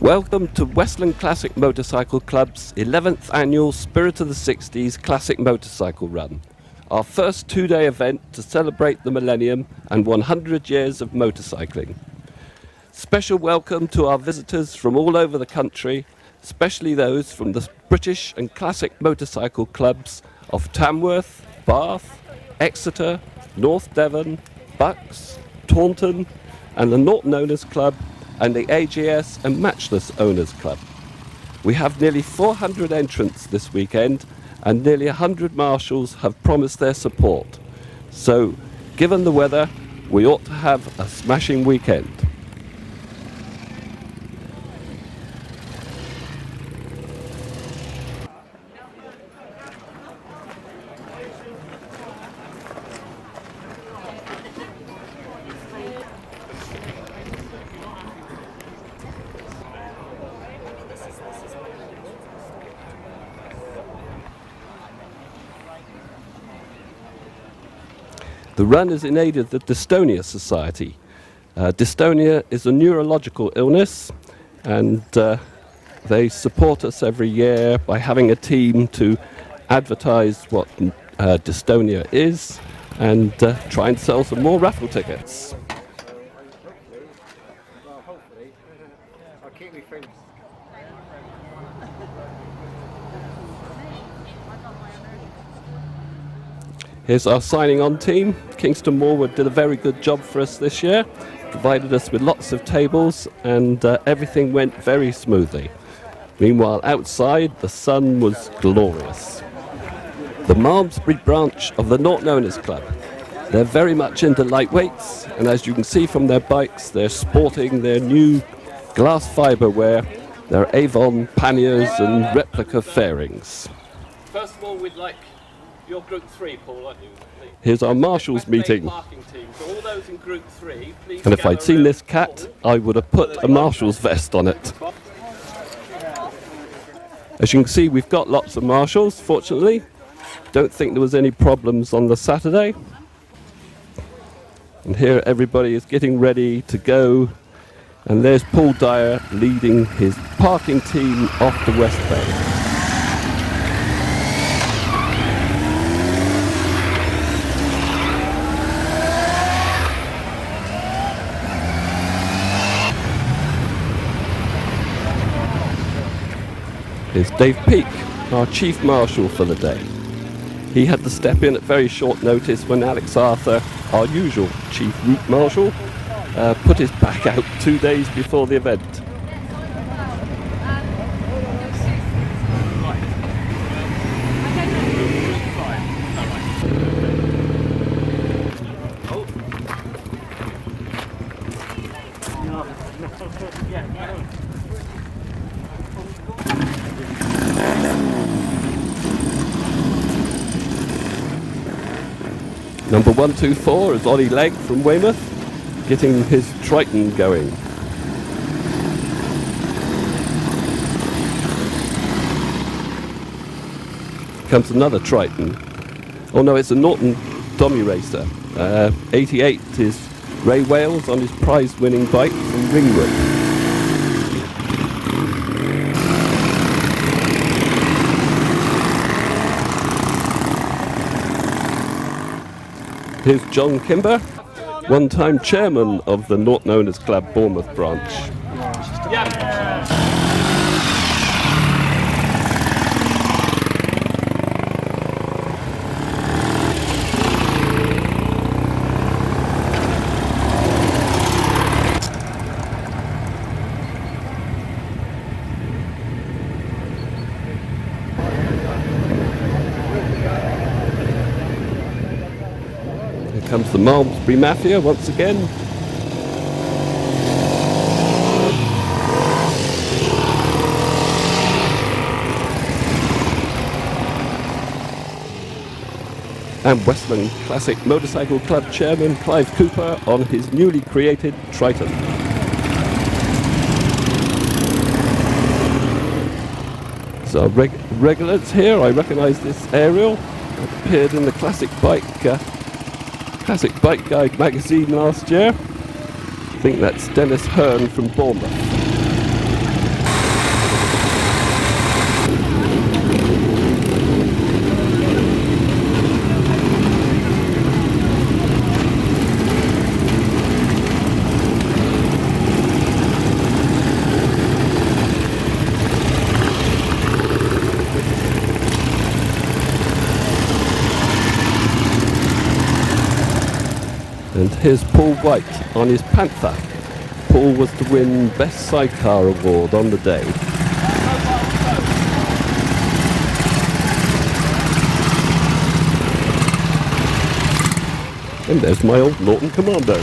Welcome to Westland Classic Motorcycle Club's 11th annual Spirit of the 60s Classic Motorcycle Run, our first two-day event to celebrate the millennium and 100 years of motorcycling. Special welcome to our visitors from all over the country, especially those from the British and Classic Motorcycle Clubs of Tamworth, Bath, Exeter, North Devon, Bucks, Taunton, and the Norton Owners Club and the AGS and Matchless Owners Club. We have nearly 400 entrants this weekend and nearly 100 marshals have promised their support. So, given the weather, we ought to have a smashing weekend. The run is in aid of the Dystonia Society. Dystonia is a neurological illness, and they support us every year by having a team to advertise what dystonia is and try and sell some more raffle tickets. Here's our signing on team. Kingston Morwood did a very good job for us this year, provided us with lots of tables, and everything went very smoothly. Meanwhile, outside, the sun was glorious. The Malmesbury branch of the Norton Owners Club. They're very much into lightweights, and as you can see from their bikes, they're sporting their new glass fibre wear, their Avon panniers and replica fairings. First of all, we'd like your Group 3, Paul, aren't you? Here's our marshals meeting. So all those in Group 3, please, and if I'd seen this cat, I would have put a marshal's vest on it. As you can see, we've got lots of marshals, fortunately. Don't think there was any problems on the Saturday. And here everybody is getting ready to go. And there's Paul Dyer leading his parking team off the West Bay. Here's Dave Peake, our Chief Marshal for the day. He had to step in at very short notice when Alex Arthur, our usual Chief Route Marshal, put his back out 2 days before the event. Number 124 is Ollie Legg from Weymouth, getting his Triton going. Comes another Triton. Oh no, it's a Norton Dummy Racer. 88 is Ray Wales on his prize-winning bike from Ringwood. Here's John Kimber, one-time chairman of the Norton Owners Club Bournemouth branch. Comes the Malmesbury Mafia once again. And Westland Classic Motorcycle Club Chairman Clive Cooper on his newly created Triton. So regulars here, I recognise this Arial. It appeared in the Classic Bike Guide magazine last year. I think that's Dennis Hearn from Bournemouth. Here's Paul White on his Panther. Paul was to win Best Sidecar Award on the day. And there's my old Norton Commando.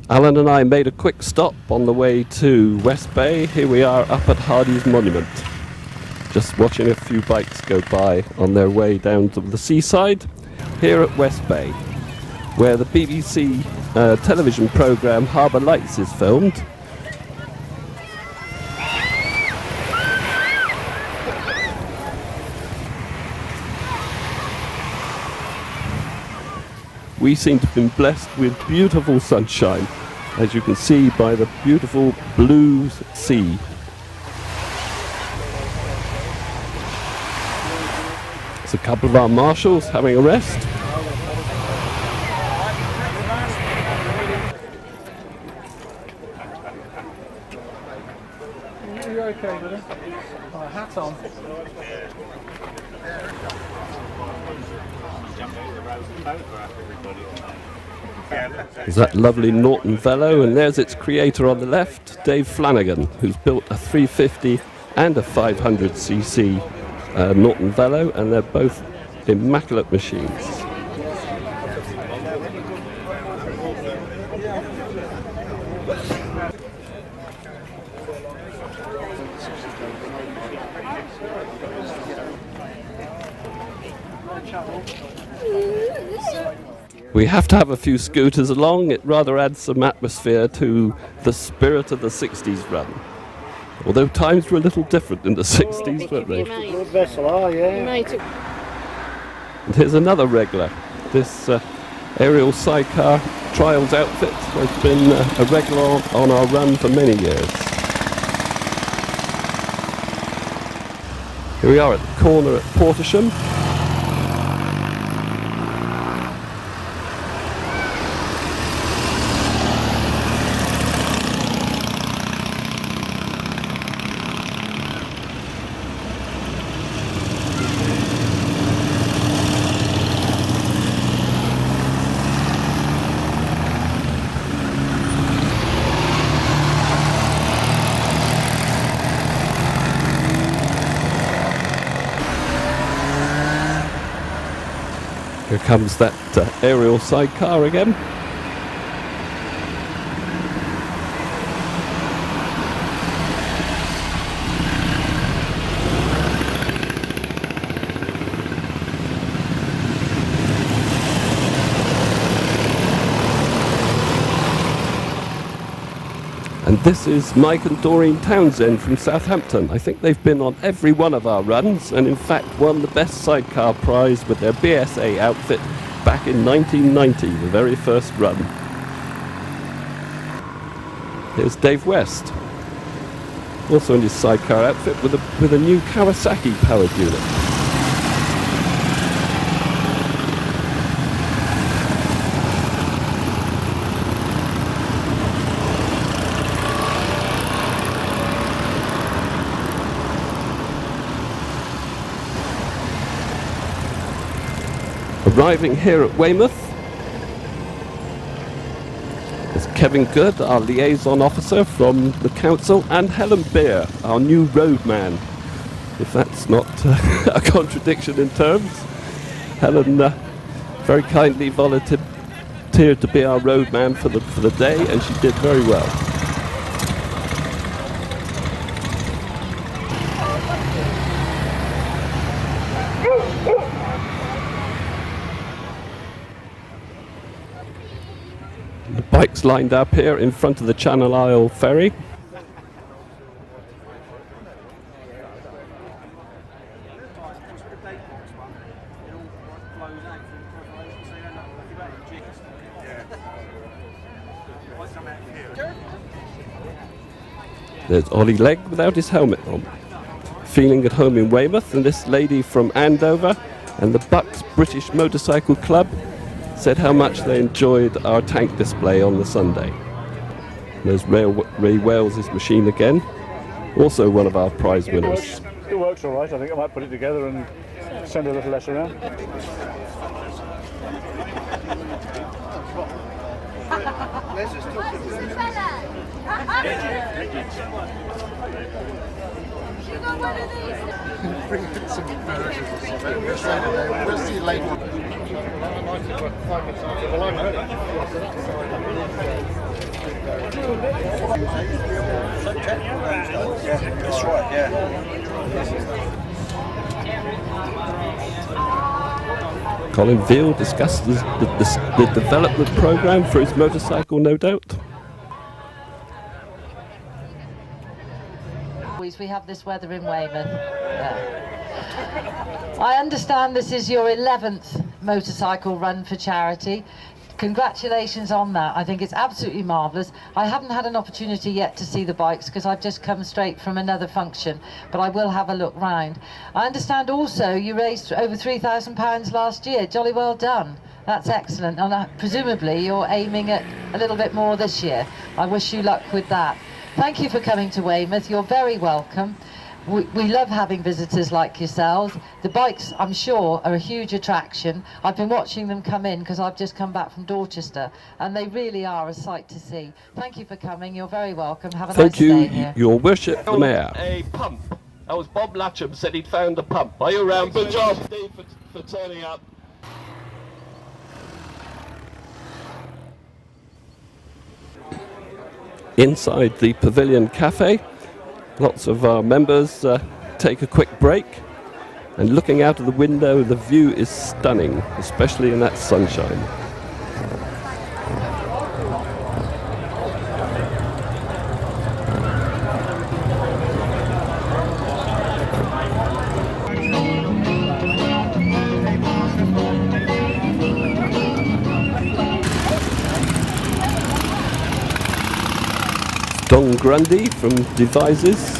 Alan and I made a quick stop on the way to West Bay. Here we are up at Hardy's Monument. Just watching a few bikes go by on their way down to the seaside here at West Bay, where the BBC television programme Harbour Lights is filmed. We seem to have been blessed with beautiful sunshine, as you can see by the beautiful blue sea. There's a couple of our marshals having a rest. Are you okay, buddy? Oh, hat on. There's that lovely Norton Velo, and there's its creator on the left, Dave Flanagan, who's built a 350 and a 500cc Norton Velo, and they're both immaculate machines. We have to have a few scooters along. It rather adds some atmosphere to the spirit of the 60s run. Although times were a little different in the 60s, weren't they? Good vessel, oh yeah. And here's another regular. This Arial sidecar trials outfit has been a regular on our run for many years. Here we are at the corner at Portisham. Here comes that Arial sidecar again. And this is Mike and Doreen Townsend from Southampton. I think they've been on every one of our runs, and in fact won the best sidecar prize with their BSA outfit back in 1990, the very first run. Here's Dave West, also in his sidecar outfit with a new Kawasaki powered unit. Arriving here at Weymouth is Kevin Good, our liaison officer from the council, and Helen Beer, our new roadman, if that's not a contradiction in terms. Helen very kindly volunteered to be our roadman for the day, and she did very well. Bikes lined up here in front of the Channel Isle ferry. There's Ollie Legg without his helmet on, feeling at home in Weymouth, and this lady from Andover and the Bucks British Motorcycle Club said how much they enjoyed our tank display on the Sunday. There's Ray Wales' machine again, also one of our prize winners. It works all right. I think I might put it together and send a little less around. Bring some burgers or something. We'll see you later. Yeah, that's right, yeah. Colin Veal discussed the development program for his motorcycle, no doubt. We have this weather in Weymouth. Yeah. I understand this is your 11th motorcycle run for charity. Congratulations on that. I think it's absolutely marvellous. I haven't had an opportunity yet to see the bikes because I've just come straight from another function, but I will have a look round. I understand also you raised over £3,000 last year. Jolly well done. That's excellent. And presumably you're aiming at a little bit more this year. I wish you luck with that. Thank you for coming to Weymouth. You're very welcome. We love having visitors like yourselves. The bikes, I'm sure, are a huge attraction. I've been watching them come in because I've just come back from Dorchester, and they really are a sight to see. Thank you for coming. You're very welcome. Have a nice day here. Thank you, Your Worship the Mayor. A pump. That was Bob Latcham said he'd found a pump. Are you around? Good job, Steve, for turning up. Inside the Pavilion Cafe, lots of our members take a quick break, and looking out of the window, the view is stunning, especially in that sunshine. Don Grundy from Devises.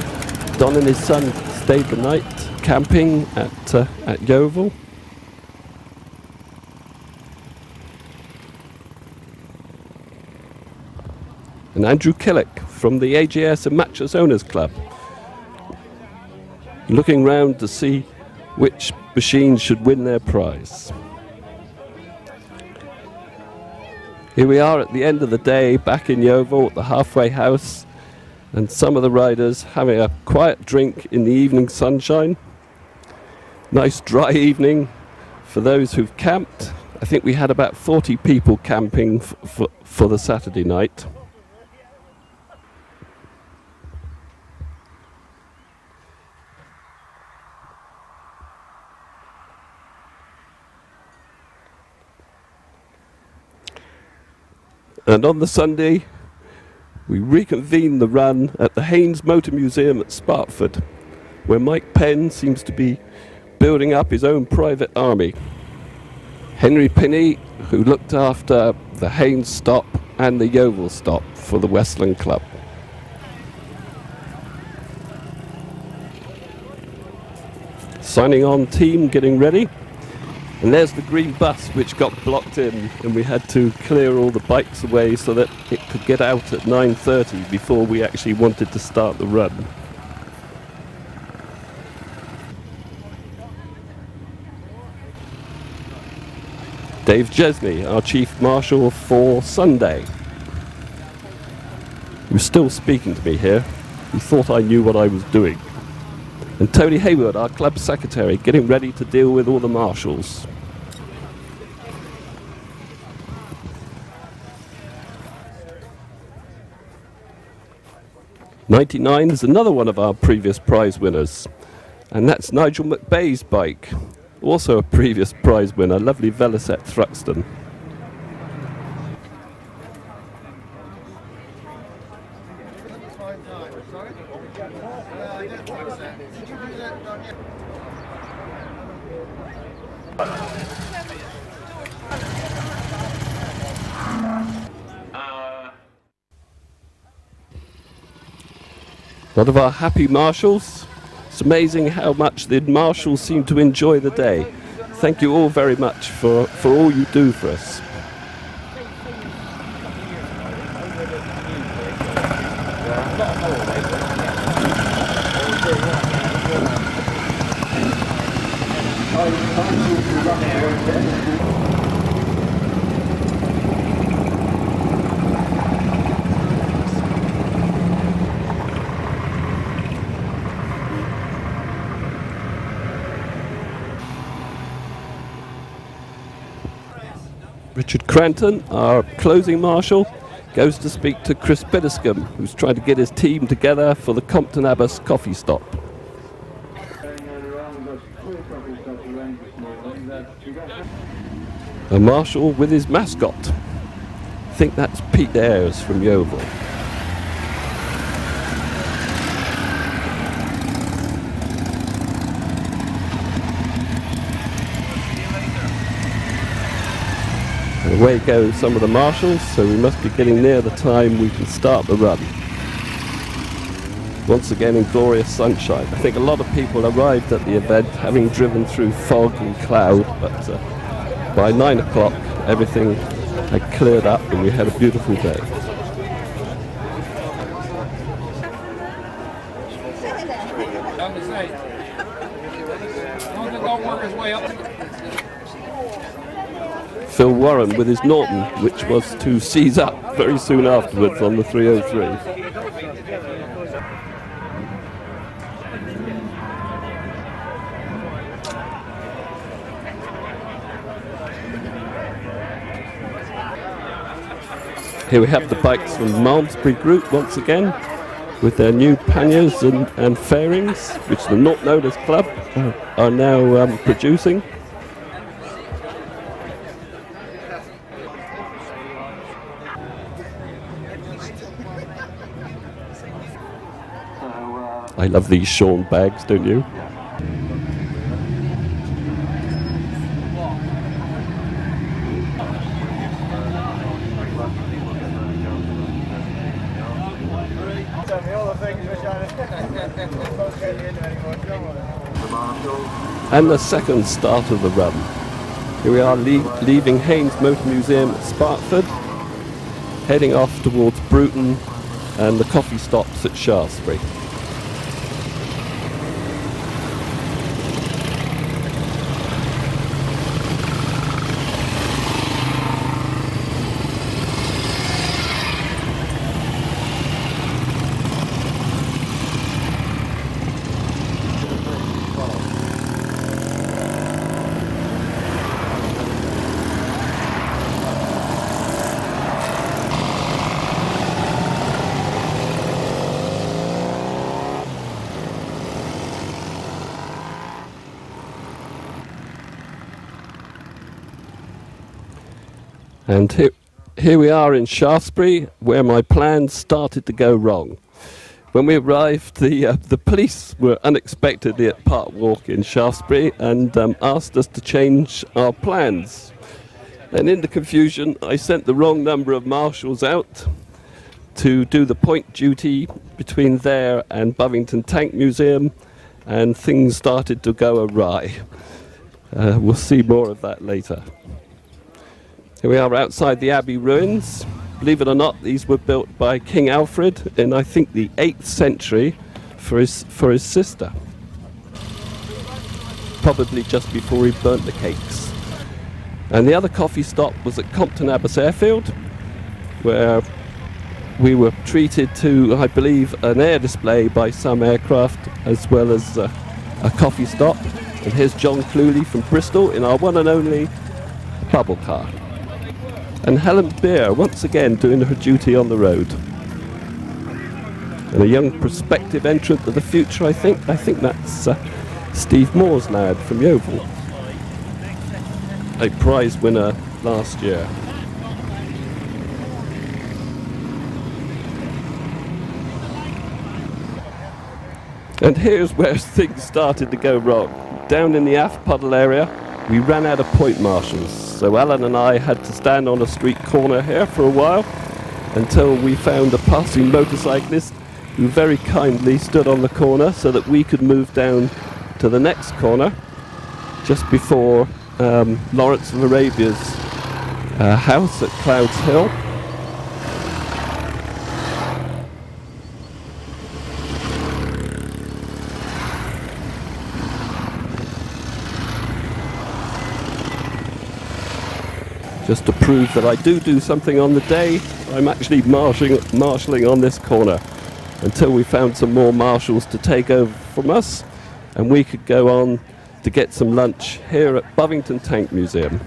Don and his son stayed the night camping at Yeovil. And Andrew Killick from the AGS and Matchless Owners Club, looking round to see which machines should win their prize. Here we are at the end of the day, back in Yeovil at the halfway house, and some of the riders having a quiet drink in the evening sunshine. Nice dry evening for those who've camped. I think we had about 40 people camping for the Saturday night. And on the Sunday, we reconvened the run at the Haynes Motor Museum at Sparkford, where Mike Penn seems to be building up his own private army. Henry Pinney, who looked after the Haynes stop and the Yeovil stop for the Westland Club. Signing on team getting ready. And there's the green bus which got blocked in, and we had to clear all the bikes away so that it could get out at 9:30 before we actually wanted to start the run. Dave Jesney, our Chief Marshal for Sunday. He was still speaking to me here. He thought I knew what I was doing. And Tony Hayward, our club secretary, getting ready to deal with all the marshals. '99 is another one of our previous prize winners, and that's Nigel McBay's bike, also a previous prize winner, lovely Velocette Thruxton. A lot of our happy marshals. It's amazing how much the marshals seem to enjoy the day. Thank you all very much for all you do for us. Richard Cranton, our closing marshal, goes to speak to Chris Biddiscombe, who's trying to get his team together for the Compton Abbas coffee stop. A marshal with his mascot. I think that's Pete Ayres from Yeovil. And away go some of the marshals, so we must be getting near the time we can start the run. Once again in glorious sunshine. I think a lot of people arrived at the event having driven through fog and cloud, but by 9 o'clock everything had cleared up and we had a beautiful day. Phil Warren with his Norton, which was to seize up very soon afterwards on the 303. Here we have the bikes from Malmesbury Group once again, with their new panniers and fairings, which the Norton Owners Club are now producing. I love these Sean bags, don't you? And the second start of the run. Here we are leaving Haynes Motor Museum at Sparkford, heading off towards Bruton and the coffee stops at Shaftesbury. And here we are in Shaftesbury, where my plans started to go wrong. When we arrived, the police were unexpectedly at Park Walk in Shaftesbury and asked us to change our plans. And in the confusion, I sent the wrong number of marshals out to do the point duty between there and Bovington Tank Museum, and things started to go awry. We'll see more of that later. Here we are outside the Abbey ruins. Believe it or not, these were built by King Alfred in, I think, the 8th century for his sister. Probably just before he burnt the cakes. And the other coffee stop was at Compton Abbas Airfield, where we were treated to, I believe, an air display by some aircraft, as well as a coffee stop. And here's John Cluley from Bristol in our one and only bubble car. And Helen Beer once again doing her duty on the road. And a young prospective entrant of the future, I think that's Steve Moore's lad from Yeovil, a prize winner last year. And here's where things started to go wrong. Down in the aft puddle area, we ran out of point marshals, so Alan and I had to stand on a street corner here for a while until we found a passing motorcyclist who very kindly stood on the corner so that we could move down to the next corner just before Lawrence of Arabia's house at Clouds Hill. Just to prove that I do something on the day, I'm actually marshalling on this corner until we found some more marshals to take over from us, and we could go on to get some lunch here at Bovington Tank Museum.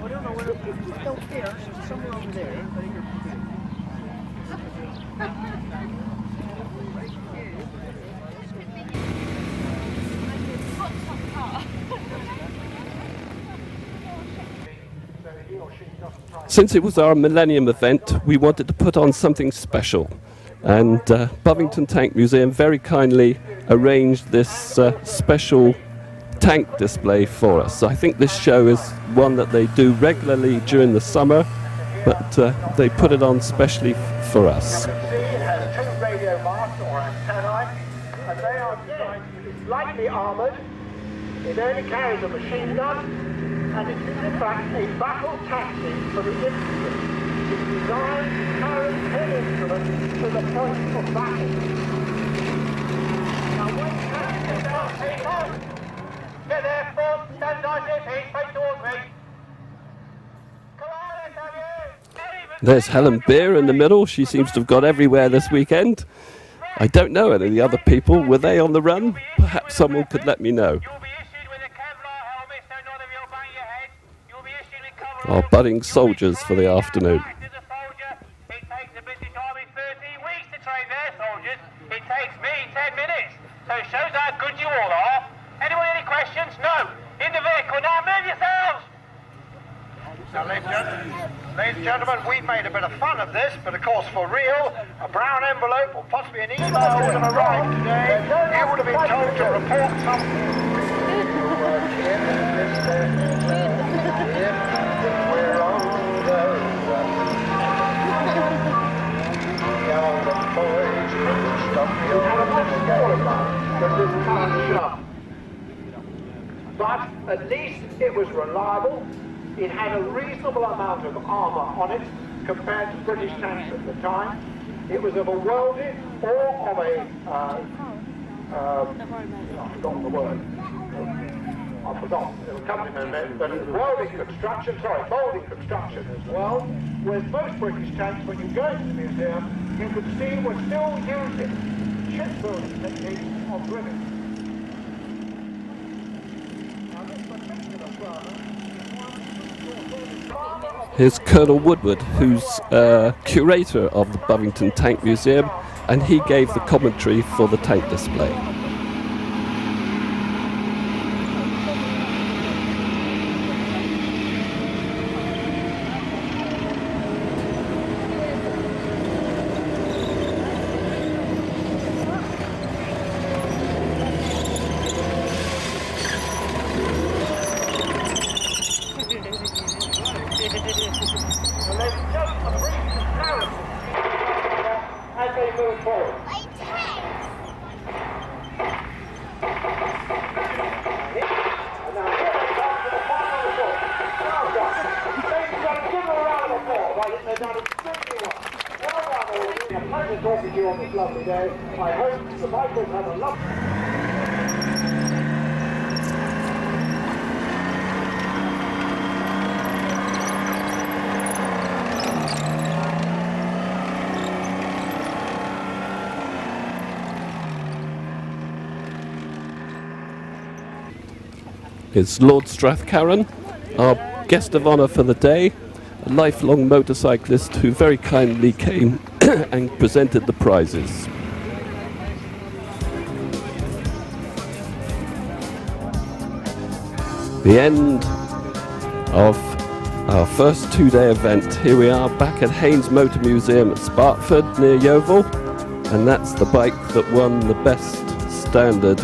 I don't know where it's downstairs, somewhere over there. Since it was our Millennium event, we wanted to put on something special, and Bovington Tank Museum very kindly arranged this special tank display for us. I think this show is one that they do regularly during the summer, but they put it on specially for us. It has two radio masts or antennae, and they are designed to be lightly armoured. It only carries a machine gun, and it is in fact a battle taxi for the infantry. It's designed to carry 10 instruments to the point of battle. Now when taxis are people, get there, front, stand nice in peace, face towards me. Come on, let's have you. There's Helen Beer in the middle. She seems to have got everywhere this weekend. I don't know any of the other people. Were they on the run? Perhaps someone could let me know. Our budding soldiers for the afternoon. It takes the British Army 13 weeks to train their soldiers. It takes me 10 minutes. So it shows how good you all are. Anyone any questions? No. In the vehicle. Now move yourselves. Now, ladies and gentlemen, we've made a bit of fun of this, but of course for real, a brown envelope or possibly an email would have arrived today. You would have been told to report something. But at least it was reliable. It had a reasonable amount of armour on it compared to British tanks at the time. It was of a welded or of a I've forgotten the word. I forgot. It'll come in a minute. But it's welding construction, molding construction as well. Whereas most British tanks, when you go into the museum, you can see we're still using shipbuilding techniques of rivet. Now this particular brother. Here's Colonel Woodward, who's curator of the Bovington Tank Museum, and he gave the commentary for the tank display. As they move forward. Pleasure talking to you on this lovely day. I hope the Michaels have a lovely... Is Lord Strathcarron, our guest of honour for the day, a lifelong motorcyclist who very kindly came and presented the prizes. The end of our first two-day event. Here we are back at Haynes Motor Museum at Sparkford near Yeovil, and that's the bike that won the Best Standard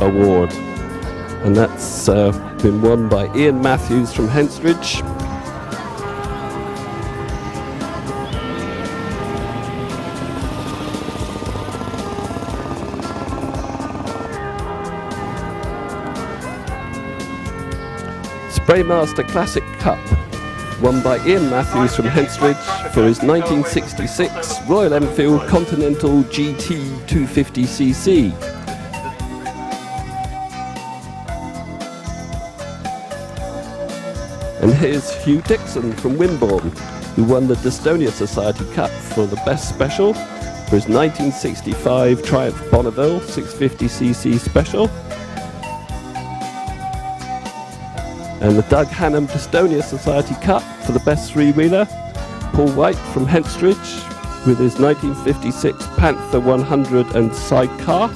Award. And that's been won by Ian Matthews from Henstridge. Spraymaster Classic Cup, won by Ian Matthews from Henstridge for his 1966 Royal Enfield Continental GT 250cc. And here's Hugh Dixon from Wimborne, who won the Dystonia Society Cup for the best special for his 1965 Triumph Bonneville 650cc special. And the Doug Hannam Dystonia Society Cup for the best three-wheeler, Paul White from Henstridge with his 1956 Panther 100 and sidecar.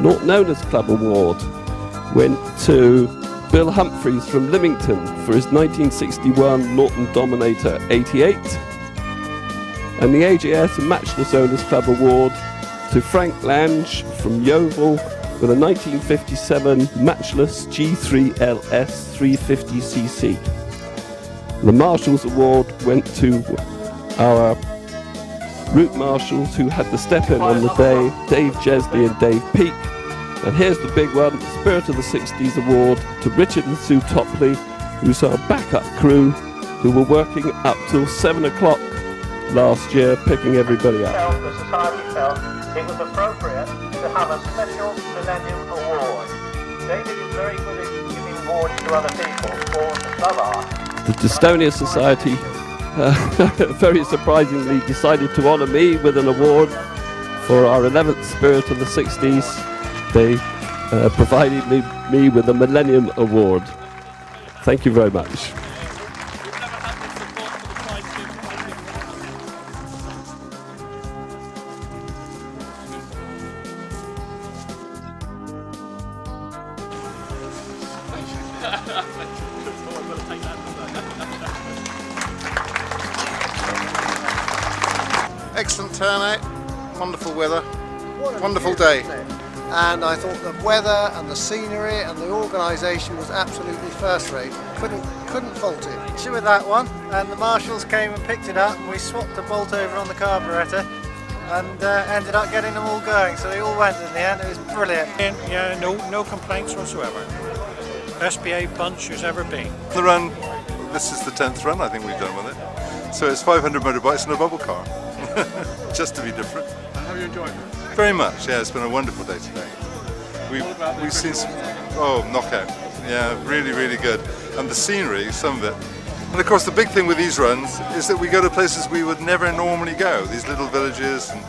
Norton Owners Club Award went to Bill Humphreys from Lymington for his 1961 Norton Dominator 88. And the AJS and Matchless Owners Club Award to Frank Lange from Yeovil with a 1957 Matchless G3 LS 350cc. The Marshals Award went to our route marshals who had to step in on the day, Dave Jesley and Dave Peake. And here's the big one, Spirit of the 60s Award to Richard and Sue Topley, who's our backup crew, who were working up till 7 o'clock last year picking everybody up. The Society felt it was appropriate to have a special Millennium Award. David is very good at giving awards to other people for love art. The Dystonia Society very surprisingly decided to honour me with an award for our 11th Spirit of the 60s. They provided me with a Millennium Award. Thank you very much. Excellent turnout, wonderful weather, wonderful day. And I thought the weather and the scenery and the organisation was absolutely first rate. Couldn't fault it. Issue with that one, and the marshals came and picked it up, and we swapped the bolt over on the carburettor, and ended up getting them all going. So they all went in the end. It was brilliant. And, yeah, no complaints whatsoever. Best behaved bunch who's ever been. The run, this is the 10th run I think we've done with it. So it's 500 motorbikes and a bubble car, just to be different. Have you enjoyed it? Very much, yeah, it's been a wonderful day today. We've seen some, knockout, yeah, really, really good. And the scenery, some of it. And of course the big thing with these runs is that we go to places we would never normally go, these little villages and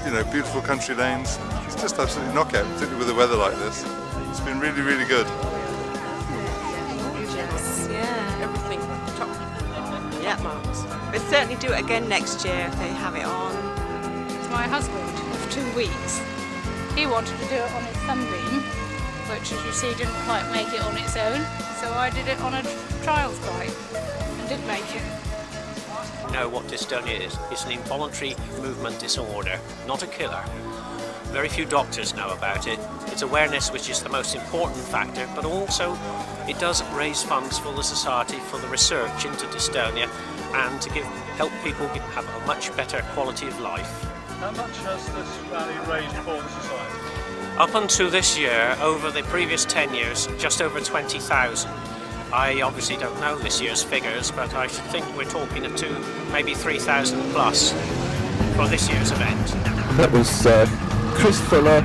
you know, beautiful country lanes. It's just absolutely knockout, particularly with the weather like this. It's been really, really good. Yeah, everything top. Yeah, marks. We'll certainly do it again next year if they have it on. It's my husband of 2 weeks. He wanted to do it on its Sunbeam, which as you see didn't quite make it on its own, so I did it on a trials bike and did make it. Know what dystonia is. It's an involuntary movement disorder, not a killer. Very few doctors know about it. It's awareness which is the most important factor, but also it does raise funds for the society for the research into dystonia and to help people have a much better quality of life. How much has this rally raised for the society? Up until this year, over the previous 10 years, just over 20,000. I obviously don't know this year's figures, but I should think we're talking to maybe 3,000 plus for this year's event. That was Chris Fuller,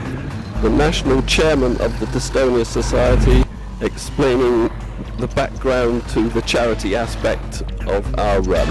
the national chairman of the Dystonia Society, explaining the background to the charity aspect of our run.